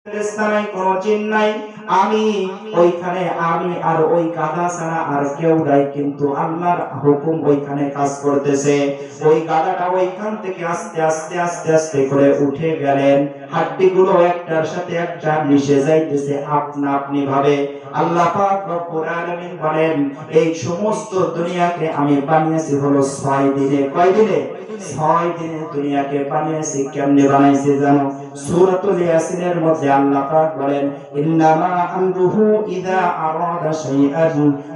ফেরেশতা নাই, কোনো জিন নাই, আমি ওইখানে আমি আর ওই গাধা ছাড়া আর কেউ নাই, কিন্তু আল্লাহর হুকুম ওইখানে কাজ করতেছে। ওই গাধাটা ওইখান থেকে আস্তে আস্তে আস্তে আস্তে করে উঠে গেলেন, হাড্ডিগুলো একটার সাথে একটা মিশে যাইতেছে আপনা আপনি ভাবে। আল্লাহ পাক রব্বুল আলামিন বলেন, এই সমস্ত দুনিয়াকে আমি বানিয়েছি হলো 6 দিনে। কয় দিনে? 6 দিনে দুনিয়াকে বানিয়েছি। কেমনে বানাইছি জানো? সূরাতুল ইয়াসিনের মধ্যে আল্লাহ পাক বলেন, ইন্নামা আমরুহু ইযা আরাদা শাইআন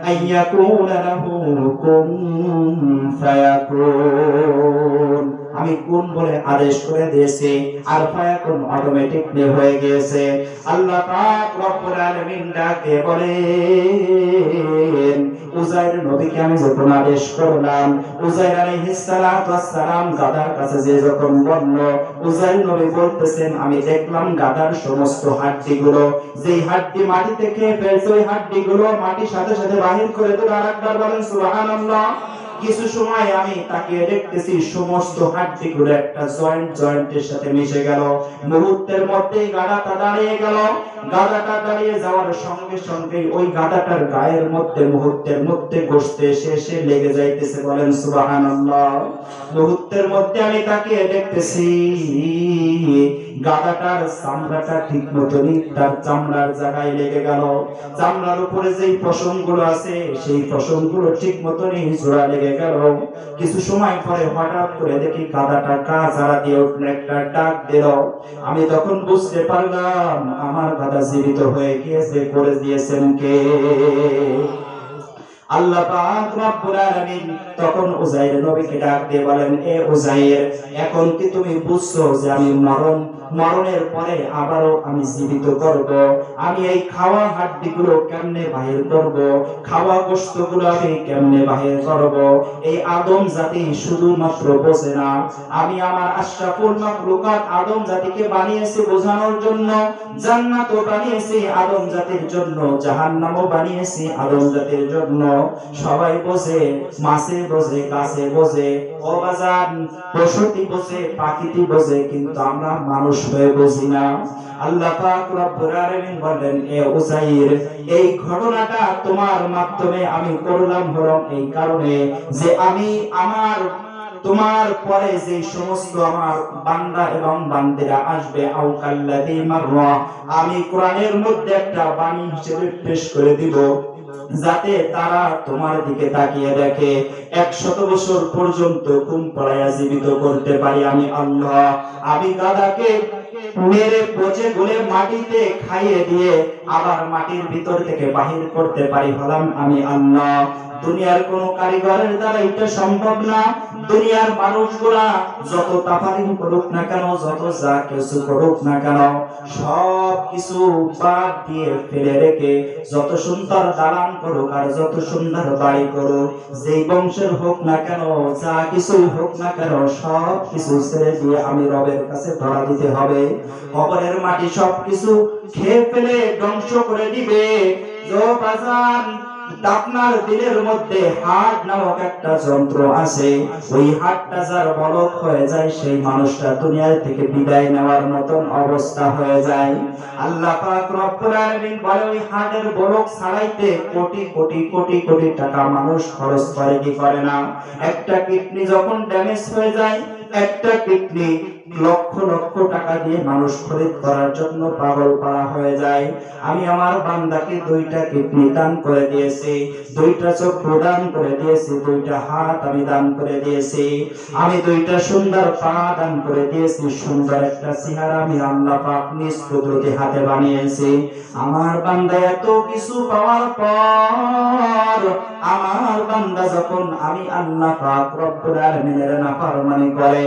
আইয়াকুলা লাহু কুন ফায়াকুন। আমি কোন বলে আদেশ করে দিয়েছি, আর ফায়াকুন অটোমেটিকলি হয়ে গিয়েছে। আল্লাহ পাক রব্বুল আলামিন ডাকে বলেন, উযাইর নবীকে আমি যখন আদেশ করলাম, উযাইর আলাইহিস সালাতু ওয়াস সালাম গাদার কাছে যে যখন বলল, উযাইর নবী বলতেছেন, আমি দেখলাম গাদার সমস্ত হাড্ডিগুলো, যেই হাড্ডি মাটি থেকে ফেলছে ওই হাড্ডিগুলো মাটির সাথে সাথে বাহির করে দিল। আরেকবার বলেন সুবহানাল্লাহ। কিছু সময় আমি তাকিয়ে দেখতেছি সমস্ত হাড্ডিগুলো একটা জয়েন্টের সাথে মিশে গেল। মুহূর্তের মধ্যেই গাধাটা দাঁড়িয়ে গেল। গাধাটা দাঁড়িয়ে যাওয়ার সঙ্গে সঙ্গে ওই গাধাটার গায়ের মধ্যে মুহূর্তের মধ্যে গোশত এসে লেগে যাইতেছে। বলেন সুবহানাল্লাহ। মুহূর্তের মধ্যে আমি তাকিয়ে দেখতেছি গাধাটার চামড়াটা ঠিক মতনই তার চামড়ার জায়গায় লেগে গেল। চামড়ার উপরে যেই পশমগুলো আছে সেই পশমগুলো ঠিক মতনই জোড়া লেগে গেল। কিছু সময় পরে হঠাৎ করে দেখি গাধাটা কাঁচারা দিয়ে উঠলে একটা ডাক দিল। আমি তখন বুঝতে পারলাম আমার গাধা জীবিত হয়ে গিয়েছে। করে দিয়েছেন কে? আল্লাহ পাক রব্বুল আলামিন তখন উযাইর নবীকে ডাক দিয়ে বলেন, এ উযাইর, এখন কি তুমি বুঝছো যে আমি মরণের পরে আবারও আমি জীবিত করব? আমি এই খাওয়া হাড্ডিগুলো কেমনে বাহির করব? খাওয়া গোশতগুলো আমি কেমনে বাহির করব? এই আদম জাতি শুধুমাত্র বোঝে না, আমি আমার আশরাফুল মাখলুকাত আদম জাতিকে বানিয়েছি বোঝানোর জন্য। জান্নাতও বানিয়েছি আদম জাতির জন্য, জাহান্নামও বানিয়েছি আদম জাতির জন্য। সবাই বোঝে, মাছে বোঝে, গাছে বোঝে, অবাজান পশুটি বোঝে, পাখিটি বোঝে, কিন্তু আমরা মানুষ হয়ে বুঝি না। আল্লাহ পাক রব্বুল আলামিন বলেন, এ উযাইর, এই ঘটনাটা তোমার মাধ্যমে আমি করলাম হলো এই কারণে যে আমি আমার তোমার পরে যে সমস্ত আমার বান্দা এবং বান্দিরা আসবে, আউকাল্লাযী মাররা, আমি কোরআনের মধ্যে একটা বাণী হিসেবে পেশ করে দিব, যাতে তারা তোমার দিকে তাকিয়ে দেখে 100 বছর পর্যন্ত ঘুম পড়াইয়া জীবিত করতে পারি আমি আল্লাহ। আমি গাধাকে মেরে পচে গলে মাটিতে খাইয়ে দিয়ে আবার মাটির ভিতর থেকে বাহির করতে পারি হলাম আমি আল্লাহ। দুনিয়ার কোন কারিগরের দ্বারা এটা সম্ভব না। দুনিয়ার মানুষগুলা যত তাফারিং করুক না কেন, যত যা কিছু করুক না কেন, সব কিছু বাদ দিয়ে ফেলে রেখে যত সুন্দর দালান করুক আর যত সুন্দর বাড়ি করুক, যেই বংশের হোক না কেন, যা কিছু হোক না কেন, সব কিছু ছেড়ে দিয়ে আমি রবের কাছে ধরা দিতে হবে। কবরের মাটি সব কিছু খেয়ে ফেলে ধ্বংস করে দিবে। আপনার দিলের মধ্যে হার্ট নামক একটা যন্ত্র আছে, ওই হার্টটা যার বলক হয়ে যায় সেই মানুষটা দুনিয়া থেকে বিদায় নেওয়ার মতন অবস্থা হয়ে যায়। আল্লাহ পাক রব্বুল আলামিন বলে, ওই হার্টের বলক ছাড়াইতে কোটি কোটি কোটি কোটি টাকা মানুষ খরচ করে কি করে না? একটা কিডনি যখন ড্যামেজ হয়ে যায়, একটা কিডনি লক্ষ লক্ষ টাকা দিয়ে মানুষ খরিদ করার জন্য পাগল পারা হয়ে যায়। আমি আমার বান্দাকে 2টা কিডনি দান করে দিয়েছি, 2টা চক্ষু দান করে দিয়েছি, 2টা হাত আমি দান করে দিয়েছি, আমি 2টা সুন্দর পা দান করে দিয়েছি, সুন্দর একটা চেহারা আমি আল্লাহ পাক নিজ কুদরতি হাতে বানিয়েছি। আমার বান্দা এত কিছু পাওয়ার পর আমার বান্দা যখন আমি আল্লাহ পাক রব্বুল আলামিনের নাফরমানি করে,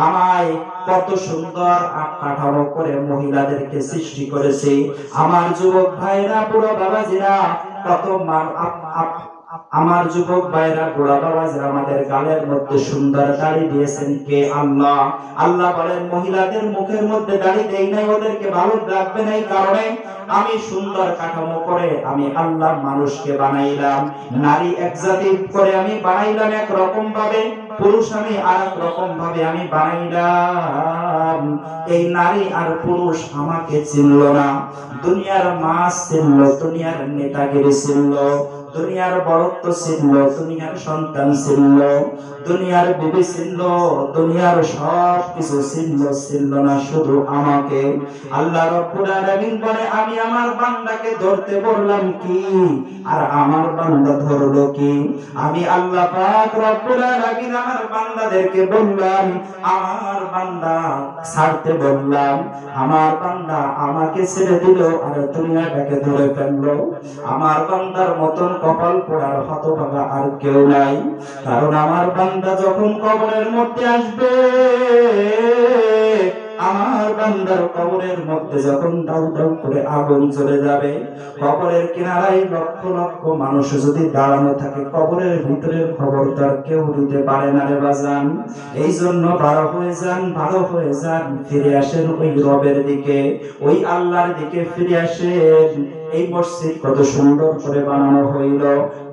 আমায় কত সুন্দর কাঠামো করে মহিলাদেরকে সৃষ্টি করেছে, আমার যুবক ভাইরা, বুড়ো বাবাজিরা, কত আমার যুবক ভাইরা, বুড়া বাবাজিরা, আমাদের গালের মধ্যে সুন্দর দাড়ি দিয়েছেন কে? আল্লাহ। আল্লাহ বলেন, মহিলাদের মুখের মধ্যে দাড়ি দেই নাই, ওদেরকে ভালো রাখবে না, এই কারণে আমি সুন্দর কাঠামো করে আমি আল্লাহ মানুষকে বানাইলাম। নারী এক জাতি করে আমি বানাইলাম এক রকম ভাবে, পুরুষ আমি আরেক রকম ভাবে আমি বানাইলাম। এই নারী আর পুরুষ আমাকে চিনল না। দুনিয়ার মাছ চিনল, দুনিয়ার নেতাগিরি চিনল, দুনিয়ার বড়ত্ব চিনল, দুনিয়ার সন্তান চিনল, দুনিয়ার বিবি চিনল, দুনিয়ার সব কিছু চিনল না শুধু আমাকে। আল্লাহ রাব্বুল আলামিন বলে, আমি আমার বান্দাকে ধরতে বললাম কি আর আমার বান্দা ধরলো কি? আমি আল্লাহ পাক রব্বুল আলামিন আমার বান্দাদেরকে বললাম, আমার বান্দা ছাড়তে বললাম, আমার বান্দা আমাকে ছেড়ে দিল আর দুনিয়াটাকে ধরে ফেললো। আমার বান্দার মতন কপাল পোড়ার হতভাগা আর কেউ নাই। কারণ আমার বান্দা যখন কবরের মধ্যে আসবে, আমার বান্দার কবরের মধ্যে যখন দাউ দাউ করে আগুন চলে যাবে, কবরের কিনারায় লক্ষ লক্ষ মানুষ যদি দাঁড়ানো থাকে, কবরের ভিতরের খবর তার কেউ দিতে পারে না রে বাজান। এই জন্য ভালো হয়ে যান, ফিরে আসেন ওই রবের দিকে, ওই আল্লাহর দিকে ফিরে আসেন। এই মসজিদ কত সুন্দর করে বানানো হইল,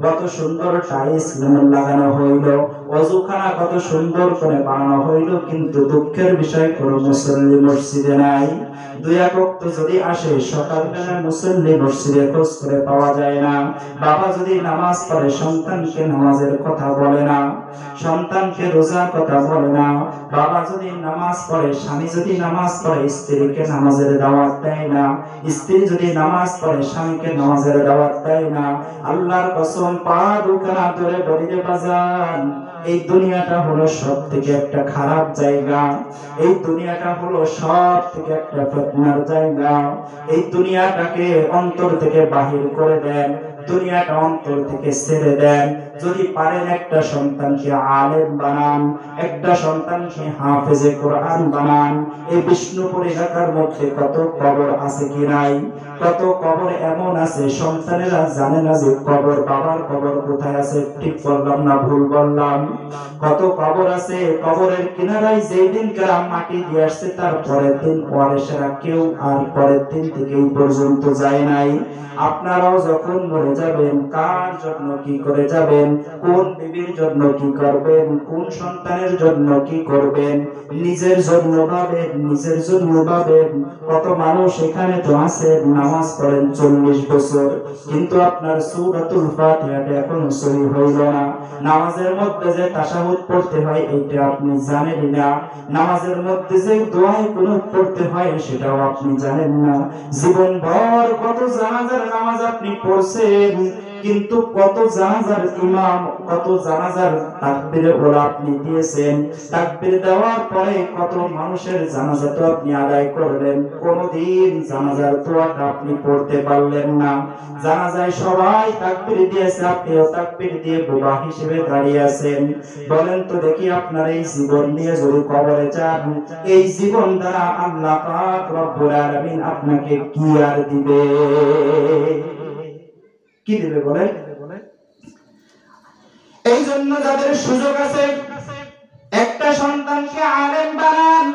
কত সুন্দর টাইলস লাগানো হইল, ওযুখানা কত সুন্দর করে বানানো হইল, কিন্তু দুঃখের বিষয় কোনো মুসল্লি মসজিদে নাই। দুই এক ওয়াক্ত যদি আসে, সকালবেলা মুসল্লি মসজিদে খোঁজ করে পাওয়া যায় না। বাবা যদি নামাজ পড়ে, সন্তানকে নামাজের কথা বলে না, সন্তানকে রোজার কথা বলে না। বাবা যদি নামাজ পড়ে, স্বামী যদি নামাজ পড়ে, স্ত্রীকে নামাজের দাওয়াত দেয় না। স্ত্রী যদি নামাজ পড়ে, স্বামীকে নামাজের দাওয়াত দেয় না। আল্লাহর কসম পা দুখানা ধরে বলিতে বাজান, এই দুনিয়াটা হলো সব থেকে একটা খারাপ জায়গা। এই দুনিয়াটা হলো সব থেকে একটা ফিতনার জায়গা। এই দুনিয়াটাকে অন্তর থেকে বাহির করে দেন, দুনিয়াটা অন্তর থেকে ছেড়ে দেন। যদি পারেন একটা সন্তানকে আলেম বানান, একটা সন্তানকে হাফেজে কোরআন বানান। এই বিষ্ণুপুর এলাকার মধ্যে কত কবর আছে কি নাই? কত কবর এমন আছে সন্তানেরা জানে না যে কবর, বাবার কবর কোথায় আছে। ঠিক বললাম না ভুল বললাম? কত কবর আছে, কবরের কিনারায় যেই দিন কারা মাটি দিয়ে আসছে, তার পরের দিন ওয়ারিসেরা কেউ আর পরের দিন থেকে এই পর্যন্ত যায় নাই। আপনারাও যখন মরে যাবেন, কার জন্য কি করে যাবেন, কোন বিবির জন্য কি করবেন, কোন সন্তানের জন্য কি করবেন, নিজের জন্য ভাবেন, নিজের জন্য ভাবেন। কত মানুষ এখানে তো আছে নামাজ পড়েন 40 বছর, কিন্তু আপনার সূরাতুল ফাতিহাটা এখনো সহি হইল না। নামাজের মধ্যে যে তাশাহুদ পড়তে হয় এটা আপনি জানেন না। নামাজের মধ্যে যে দোয়া কুনুত পড়তে হয় সেটাও আপনি জানেন না। জীবনভর কত জানাজার নামাজ আপনি পড়ছেন, কিন্তু কত জানাজার ইমাম, কত জানাজার তাকবীরে ওলা আপনি দিয়েছেন। তাকবীর দেওয়ার পরে কত মানুষের জানাজা তো আপনি আদায় করলেন, কোনদিন জানাজার দোয়াটা আপনি পড়তে পারলেন না। জানাজায় সবাই তাকবীর দিয়েছে, আপনিও তাকবীর দিয়ে বোবা হিসেবে দাঁড়িয়ে আছেন। বলেন তো দেখি, আপনার এই জীবন নিয়ে যদি কবরে যান, এই জীবন দ্বারা আল্লাহ পাক রব্বুল আলামিন আপনাকে কি আর দিবে? কি দিবে বলেন? এই জন্য যাদের সুযোগ আছে, একটা সন্তানকে আলেম বানান,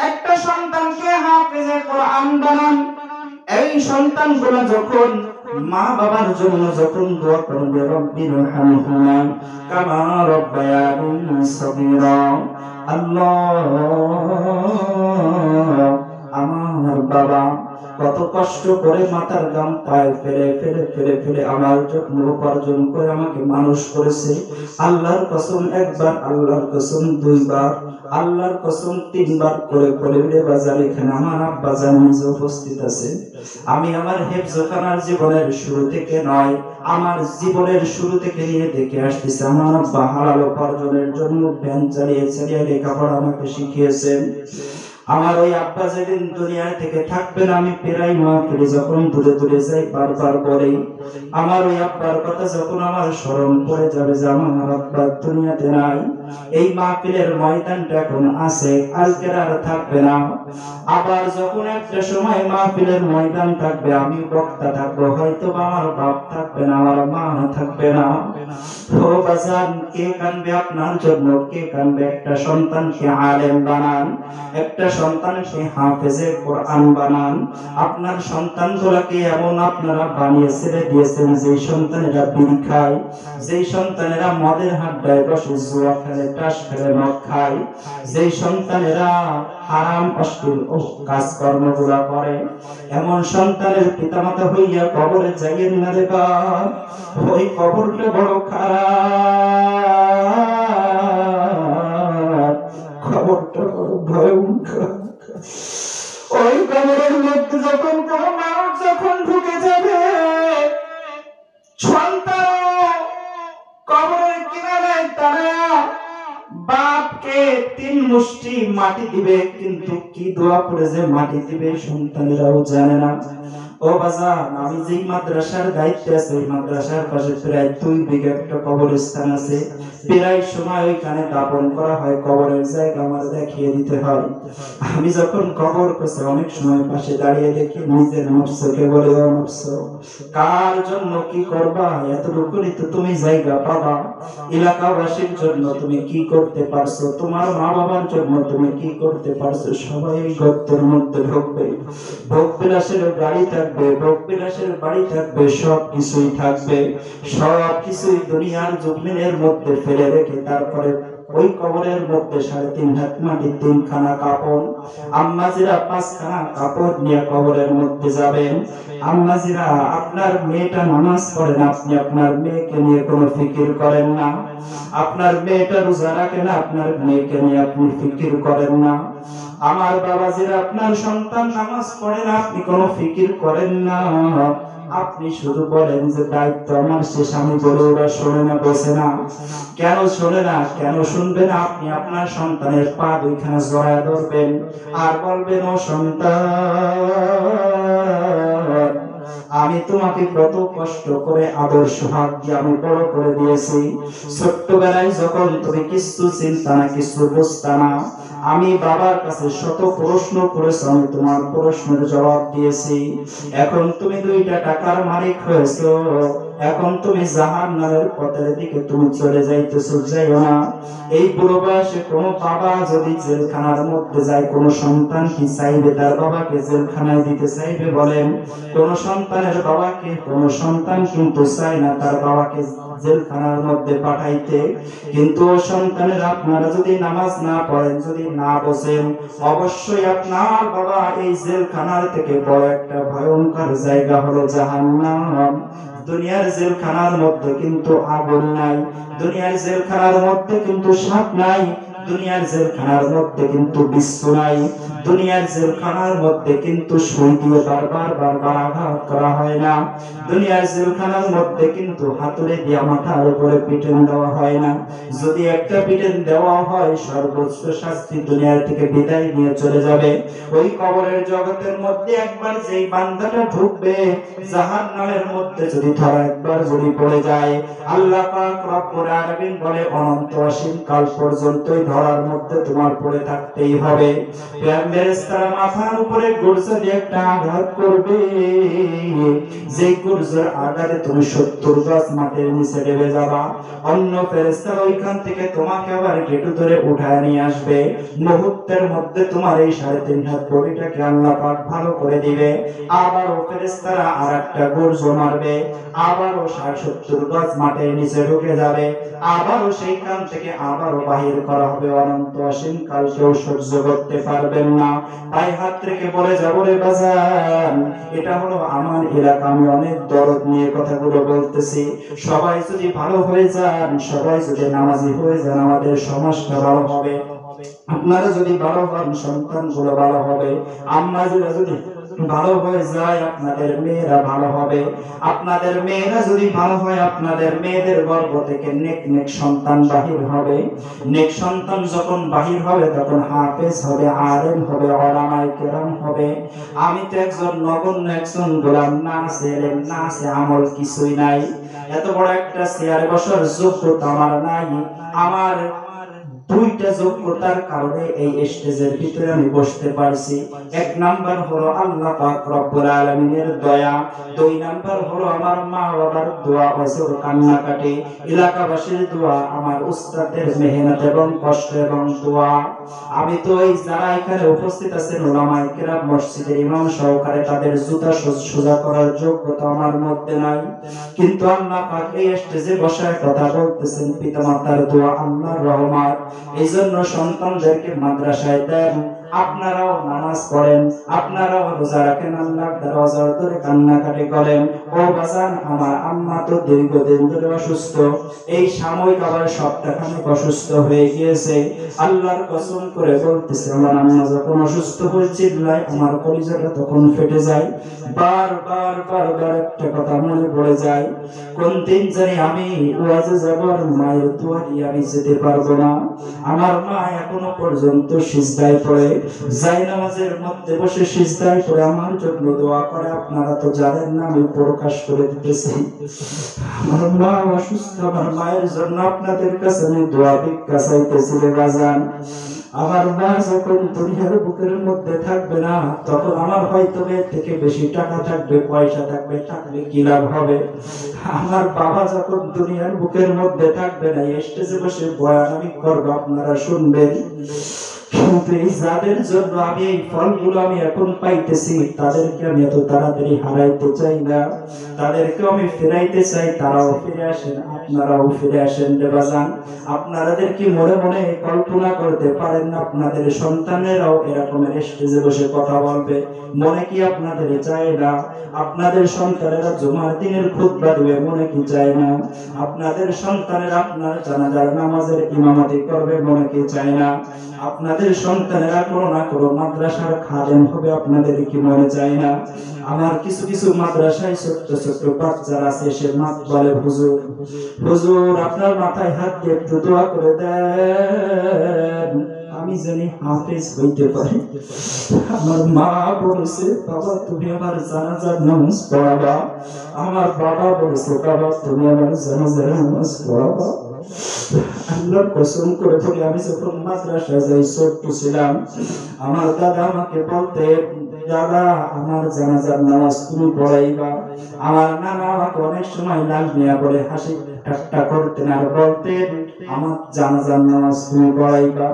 একটা সন্তানকে হাফেজে কোরআন বানান। এই সন্তানগুলো যখন মা বাবার জন্য যখন দোয়া করবে, রব্বিরহামহুমা কামা রাব্বায়ানি সগীরা, আল্লাহ আমার বাবা কত কষ্ট করে মাথার গাম পায়ে ফেলে ফেলে ফেলে ফেলে আমার জন্য উপার্জন করে আমাকে মানুষ করেছে। আল্লাহর কসম একবার, আল্লাহর কসম দুইবার, আল্লাহর কসম তিনবার করে করে বাজার এখানে আমার আব্বা জান নিজে উপস্থিত আছে। আমি আমার হেফজখানার জীবনের শুরু থেকে নয়, আমার জীবনের শুরু থেকে নিয়ে দেখে আসতেছি আমার আব্বা হালাল উপার্জনের জন্য ভ্যান চালিয়ে চালিয়ে লেখাপড়া আমাকে শিখিয়েছেন। আমার ওই আব্বা যেদিন দুনিয়া থেকে থাকবেন, আমি প্রায় মাহফিলে যখন দূরে দূরে যাই বারবার বলেই, আমার ওই আব্বার কথা যখন আমার স্মরণ পড়ে যাবে যে আমার আব্বা দুনিয়াতে নাই, এই মাহফিলের ময়দানটা এখন আছে, আজকে আর থাকবে না। আবার যখন একটা সময় মাহফিলের ময়দান থাকবে, আমি বক্তা থাকবো, হয়তো আমার বাপ থাকবে না, আমার মা থাকবে না। ও বাজান, কে কানবে আপনার জন্য? কে কানবে? একটা সন্তানকে আলেম বানান, একটা সন্তানকে হাফেজে কোরআন বানান। আপনার সন্তানগুলোকে এমন আপনারা বানিয়ে ছেড়ে দিয়েছেন যে সন্তানেরা বিড়ি খায়, যে সন্তানেরা মদের হাড্ডায় বসে জুয়া খেলে, তাস খেলে, মদ খায়, যে সন্তানেরা হারাম অশ্লীল কাজকর্মগুলা করে, এমন সন্তানের পিতামাতা হইয়া কবরে যাইয়েন না রে বাপ। ওই কবরটা বড় খারাপ, কবরটা বড় ভয়ঙ্কর। ওই কবরের মধ্যে যখন কোন মানুষ যখন ঢুকে যাবে, সন্তান কবরের কিনারায় তারা বাপকে 3 মুষ্টি মাটি দিবে, কিন্তু কি দোয়া করে যে মাটি দিবে সন্তানেরাও জানে না। ও বাজান, আমি যেই মাদ্রাসার দায়িত্বে আছি ওই মাদ্রাসার পাশে প্রায় 2 বিঘা একটা কবরস্থান আছে। প্রায় সময় ওইখানে দাপন করা হয়, কবরের জায়গা আমার দেখিয়ে দিতে হয়। আমি যখন কবর করছি অনেক সময় পাশে দাঁড়িয়ে দেখি নিজের নফসকে বলে, ও নফস, কার জন্য কি করবা? এতটুকুনি তো তুমি জায়গা পাবা। এলাকাবাসীর জন্য তুমি কি করতে পারছো? তোমার মা বাবার জন্য তুমি কি করতে পারছো? সবাই গর্তের মধ্যে ঢুকবে, ভোগ বিলাসের গাড়ি থাকবে, ভোগ বিলাসের বাড়ি থাকবে, সব কিছুই থাকবে, সব কিছুই দুনিয়ার জমিনের মধ্যে ফেলে রেখে তারপরে ওই কবরের মধ্যে 3.5 হাত মাটি, 3 খানা কাপড়, আম্মাজিরা 5 খানা কাপড় নিয়ে কবরের মধ্যে যাবেন। আম্মাজিরা, আপনার মেয়েটা নামাজ পড়ে না, আপনি আপনার মেয়েকে নিয়ে কোনো ফিকির করেন না। আপনার মেয়েটা রোজা রাখে না, আপনার মেয়েকে নিয়ে আপনি ফিকির করেন না। আমার বাবাজিরা, আপনার সন্তান নামাজ পড়ে না, আপনি কোনো ফিকির করেন না। আপনি শুধু বলেন যে দায়িত্ব আমার শেষ, আমি বলে ওরা শোনে না, বসে না। কেন শোনে না, কেন শুনবে না? আপনি আপনার সন্তানের পা 2খানা জড়ায় ধরবেন আর বলবেন, ও সন্তান, আমি তোমাকে কত কষ্ট করে আদর্শ হাত দিয়ে আমি বড় করে দিয়েছি। ছোট্টবেলায় যখন তুমি কিছু চিন্তা না, কিছু বুঝতা না, আমি বাবার কাছে শত প্রশ্ন করেছি, আমি তোমার প্রশ্নের জবাব দিয়েছি। এখন তুমি 2টা টাকার মালিক হয়েছো, এখন তুমি জাহান্নামের পথের দিকে তুমি চলে যাইতেছো। যাইও না। এই বুড়ো বয়সে কোন বাবা যদি জেলখানার মধ্যে যায়, কোন সন্তান কি চাইবে তার বাবাকে জেলখানায় দিতে চাইবে? বলেন, কোন সন্তানের বাবাকে কোন সন্তান কিন্তু চায় না তার বাবাকে জেলখানার মধ্যে পাঠাইতে। কিন্তু সন্তানের আপনারা যদি নামাজ না পড়েন, যদি না বসেন, অবশ্যই আপনার বাবা এই জেলখানার থেকে বড় একটা ভয়ঙ্কর জায়গা হলো জাহান্নাম। দুনিয়ার জেলখানার মধ্যে কিন্তু আগুন নাই, দুনিয়ার জেলখানার মধ্যে কিন্তু সাপ নাই, দুনিয়ার জেলখানার মধ্যে কিন্তু বিশ্ব নাই, দুনিয়ার জেলখানার মধ্যে কিন্তু সুই দিয়ে বারবার আঘাত করা হয় না, দুনিয়ার জেলখানার মধ্যে কিন্তু হাতুড়ে দিয়ে মাথার উপরে পিটন দেওয়া হয় না। যদি একটা পিটন দেওয়া হয়, সর্বোচ্চ শাস্তি দুনিয়ার থেকে বিদায় নিয়ে চলে যাবে। ওই কবরের জগতের মধ্যে একবার যেই বান্দাটা ঢুকবে, জাহান্নামের মধ্যে যদি ধরা একবার যদি পড়ে যায়, আল্লাহ পাক রব্বুল আলামিন বলে অনন্ত অসীম কাল পর্যন্তই ধরার মধ্যে তোমার পড়ে থাকতেই হবে। ফেরেশতারা মাথার উপরে গুরজা দিয়ে একটা আঘাত করবে, যে গুরজার আঘাতে তুমি 70 গজ মাটির নিচে ডুবে যাবা। অন্য ফেরেশতারা ওইখান থেকে তোমাকে আবার গেটু ধরে উঠায় নিয়ে আসবে। মুহূর্তের মধ্যে তোমার এই 3.5 হাত বডিটাকে আল্লাহ পাক ভালো করে দিবে। আবারও ফেরেশতারা আরেকটা গুরজ মারবে, আবারও 60-70 গজ মাটির নিচে ঢুকে যাবে, আবারও সেইখান থেকে আবারও বাহির করা হবে। অনন্ত অসীম কাল কেউ সহ্য করতে পারবেন না। তাই হাত রেখে বলে যাবো, রে বাজান, এটা হলো আমার এলাকা, আমি অনেক দরদ নিয়ে কথাগুলো বলতেছি। সবাই যদি ভালো হয়ে যান, সবাই যদি নামাজি হয়ে যান, আমাদের সমাজটা ভালো হবে। আপনারা যদি ভালো হন, সন্তানগুলো ভালো হবে। আম্মাজিরা যদি ভালো হয়ে যায়, আপনাদের মেয়েরা ভালো হবে। আপনাদের মেয়েরা যদি ভালো হয়, আপনাদের মেয়েদের গর্ভ থেকে নেক নেক সন্তান বাহির হবে। নেক সন্তান যখন বাহির হবে, তখন হাফেজ হবে, আলেম হবে, উলামায়ে কেরাম হবে। আমি তো একজন নগণ্য একজন গোলাম, না আছে এলেম, না আছে আমল, কিছুই নাই। এত বড় একটা চেয়ারে বসার যোগ্যতা আমার নাই। আমার দুইটা যোগ্যতার কারণে এই স্টেজের ভিতরে আমি বসতে পারছি। এক নাম্বার হলো আল্লাহ পাক রব্বুল আলামিনের দয়া, দুই নাম্বার হলো আমার মা বাবার দোয়া, বছর কান্নাকাটি, এলাকাবাসীর দোয়া, আমার উস্তাদের মেহনত এবং কষ্ট এবং দোয়া। আমি তো এই যারা এখানে উপস্থিত আছেন ওলামায়ে কেরাম, মসজিদের ইমাম সহকারে, তাদের জুতা সোজা করার যোগ্যতা আমার মধ্যে নাই, কিন্তু আল্লাহ পাক এই স্টেজে বসায় কথা বলতেছেন, পিতামাতার দোয়া, আল্লাহর রহমত। এই জন্য সন্তানদেরকে মাদ্রাসায় দেন, আপনারাও নামাজ পড়েন, আপনারাও রোজা রাখেন, আল্লাহর দরজা ধরে কান্নাকাটি করেন। ও বাজান, আমার আম্মা তো দীর্ঘদিন ধরে অসুস্থ, এই সাময়িক আবার সপ্তাহখানেক অসুস্থ হয়ে গিয়েছে। আল্লাহর কসম করে বলতেছে, আমার আম্মা যখন অসুস্থ হয়ে চিল্লায়, আমার কলিজাটা তখন ফেটে যায়। বারবার বারবার একটা কথা মনে পড়ে যায়, কোন দিন জানি আমি ওয়াজে যাবার মায়ের দুয়ারে আমি যেতে পারবো না। আমার মা এখনো পর্যন্ত সিজদায় পড়ে, জায়নামাজের মধ্যে বসে সিজদায় পড়ে আমার জন্য দোয়া করে। আপনারা তো জানেন না, আমি প্রকাশ করে দিতেছি। আমার মা অসুস্থ, আমার মায়ের জন্য আপনাদের কাছে আমি দোয়া ভিক্ষা চাইতেছি রে বাজান। আমার মা যখন দুনিয়ার বুকের মধ্যে থাকবে না, তখন আমার হয়তো এর থেকে বেশি টাকা থাকবে, পয়সা থাকবে, থাকলে কি লাভ হবে। আমার বাবা যখন দুনিয়ার বুকের মধ্যে থাকবে না, স্টেজে বসে বয়ান আমি করবো, আপনারা শুনবেন। কিন্তু এই যাদের জন্য আমি এই ফলগুলো আমি এখন পাইতেছি, তাদেরকে আমি এত তাড়াতাড়ি হারাইতে চাই না, তাদেরকে আমি ফেরাইতে চাই। তারাও ফিরে আসেন, আপনারাও ফিরে আসেন রে বাজান। আপনাদের কি মনে মনে কল্পনা করতে পারেন না আপনাদের সন্তানেরাও এরকমের স্টেজে বসে কথা বলবে? মনে কি আপনাদের চায় না? আপনাদের সন্তানেরা জুমার দিনের খুতবা দিবে, মনে কি চায় না? আপনাদের সন্তানেরা আপনার জানাজার নামাজের ইমামতি করবে, মনে কি চায় না? আপনাদের সন্তানেরা কোনো না কোনো মাদ্রাসার খাদেম হবে, আপনাদের কি মনে চায় না? আমার কিছু কিছু মাদ্রাসায় ছোট্ট ছোট্ট বাচ্চারা আছে, সে মাত বলে, হুজুর হুজুর আপনার মাথায় হাত দিয়ে একটু দোয়া করে দেন, আমি জানি হাফেজ হইতে পারি। আমার মা বলেছে, বাবা তুমি আমার জানাজার নামাজ পড়াবা। আমার বাবা বলেছে, বাবা তুমি আমার জানাজার নামাজ পড়াবা। আল্লাহর কসম করে বলি, আমি যখন মাদ্রাসায় যাই ছোট্ট ছিলাম, আমার দাদা আমাকে বলতে, দাদা আমার জানাজার নামাজ তুমি পড়াইবা। আমার নানা আমাকে অনেক সময় লাল মিয়া বলে হাসি ঠাট্টা করতেন আর বলতেন, আমার জানাজার নামাজ তুমি পড়াইবা।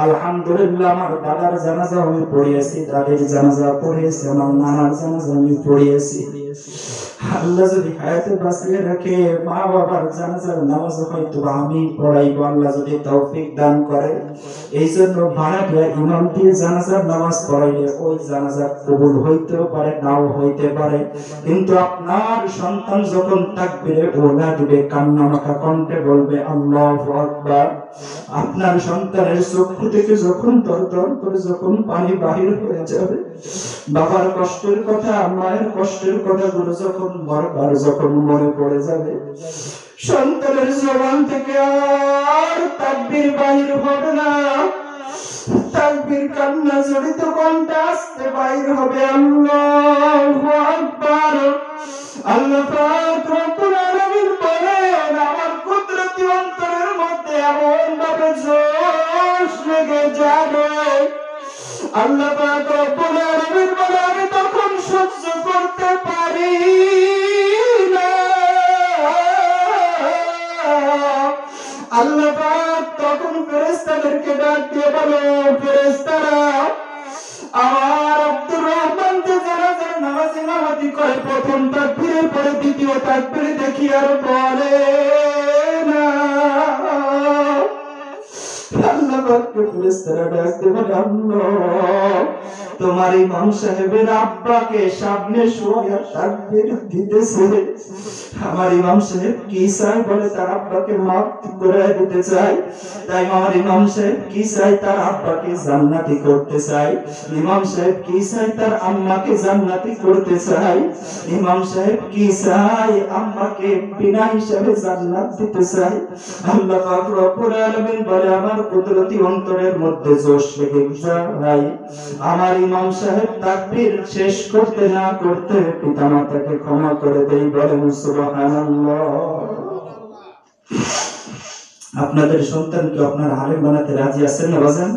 আলহামদুলিল্লাহ, আমার দাদার জানাজা আমি পড়িয়েছি, দাদির জানাজা পড়িয়েছি, আমার নানার জানাজা আমি পড়িয়েছি। আল্লাহ যদি হায়াতে বাঁচিয়ে রাখে, মা বাবার জানাজার নামাজ হয়তো আমি পড়াইবো, আল্লাহ যদি তৌফিক দান করে। এই জন্য ভাড়াটিয়া ইমাম দিয়ে জানাজার নামাজ পড়াইলে ওই জানাজা কবুল হইতেও পারে, নাও হইতে পারে। কিন্তু আপনার সন্তান যখন তাকবীরে ওলা দিবে, কান্না মাখা কণ্ঠে বলবে আল্লাহু আকবার, আপনার সন্তানের চক্ষু থেকে যখন দরদর করে যখন পানি বাহির হয়ে যাবে, বাবার কষ্টের কথা, মায়ের কষ্টের কথাগুলো যখন বারবার যখন মনে পড়ে যাবে, সন্তানের জবান থেকে আর তাকবীর বাহির হবে না, তাকবীর কান্না জড়িত কণ্ঠে আসতে বাহির হবে আল্লাহু আকবার। আল্লাহ পাক রব্বুল আলামিন বলেন, আমার কুদরতি অন্তরের মধ্যে এমন ভাবে জোশ লেগে যাবে, আল্লাহ পাক রব্বুল আলামিন বলে, আমি তখন সহ্য করতে পারি না। আল্লাহ পাক তখন ফেরেশতাদেরকে ডাক দিয়ে বলে, ফেরেশতারা আমার আব্দুর রহমানকে জানাজার নামাজ ইমামতি করে, প্রথম তাকবীরের পরে দ্বিতীয় তাকবীর দেখি আর বলে না। আল্লাহ পাককে ফেরেশতারা ডাক দিয়ে বলে, আল্লাহ তোমার ইমাম সাহেবের আব্বাকে সামনে শোয়া তাকবীর দিতেছে, আমার ইমাম সাহেব কি চাই বলে, তার আব্বাকে মাফ করে দিতে চাই। তাই আমার ইমাম সাহেব কি চাই, তার আব্বাকে জান্নাতি করতে চাই। ইমাম সাহেব কি চাই, তার আম্মাকে জান্নাতি করতে চাই। ইমাম সাহেব কি চাই, আম্মাকে বিনা হিসাবে জান্নাত দিতে চাই। আল্লাহ পাক রব্বুল আলামিন বলে, আমার কুদরতি অন্তরের মধ্যে জোশ লেগে যায়। আমার ইমাম সাহেব তাকবীর শেষ করতে না করতে পিতামাতাকে ক্ষমা করে দেই, বলেন সুবহানাল্লাহ। আপনাদের সন্তানকে আপনারা আলেম বানাতে রাজি আছেন না বাজান?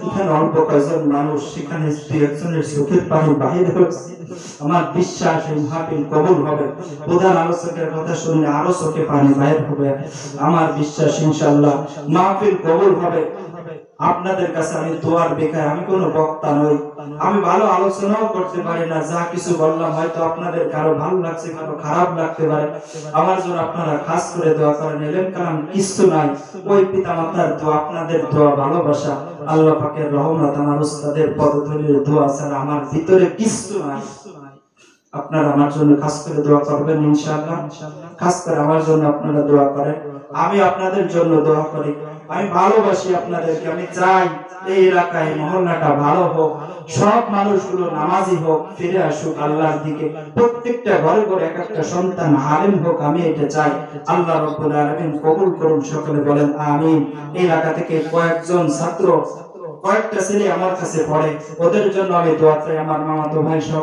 এখানে অল্প কয়েকজন মানুষ, সেখানে একজনের চোখের পানি বাহির হচ্ছে। আমার বিশ্বাস এই মাহফিল কবুল হবে। প্রধান আলোচকের কথা শুনলে আরো চোখে পানি বাহির হবে। আমার বিশ্বাস ইনশাআল্লাহ মাহফিল কবুল হবে। আপনাদের কাছে আমি দোয়ার বেকার, আমি কোনো বক্তা নই, আমি ভালো আলোচনাও করতে পারি না। যা কিছু বললাম হয়তো আপনাদের কারো ভালো লাগছে, কারো খারাপ লাগতে পারে। আমার জন্য আপনারা খাস করে দোয়া করেন। এলেম কালাম কিছু নাই, ওই পিতামাতার দোয়া, আপনাদের দোয়া, ভালোবাসা, আল্লাহ পাকের রহমত, আমার উস্তাদের পদধূলির দোয়া ছাড়া আমার ভিতরে কিছু নাই। আপনারা আমার জন্য খাস করে দোয়া করবেন ইনশাআল্লাহ। খাস করে আমার জন্য আপনারা দোয়া করেন, আমি আপনাদের জন্য দোয়া করি। আমি ভালোবাসি আপনাদেরকে, আমি চাই এই এলাকায় মহল্লাটা ভালো হোক, সব মানুষগুলো নামাজি হোক, ফিরে আসুক আল্লাহর দিকে, প্রত্যেকটা ঘরে ঘরে এক একটা সন্তান আলেম হোক, আমি এটা চাই। আল্লাহ রাব্বুল আলামিন কবুল করুন, সকলে বলেন আমিন। এই এলাকা থেকে কয়েকজন ছাত্র, কয়েকটা ছেলে আমার কাছে পড়ে, ওদের জন্য আমি দোয়া চাই। আমার মামাতো ভাই সব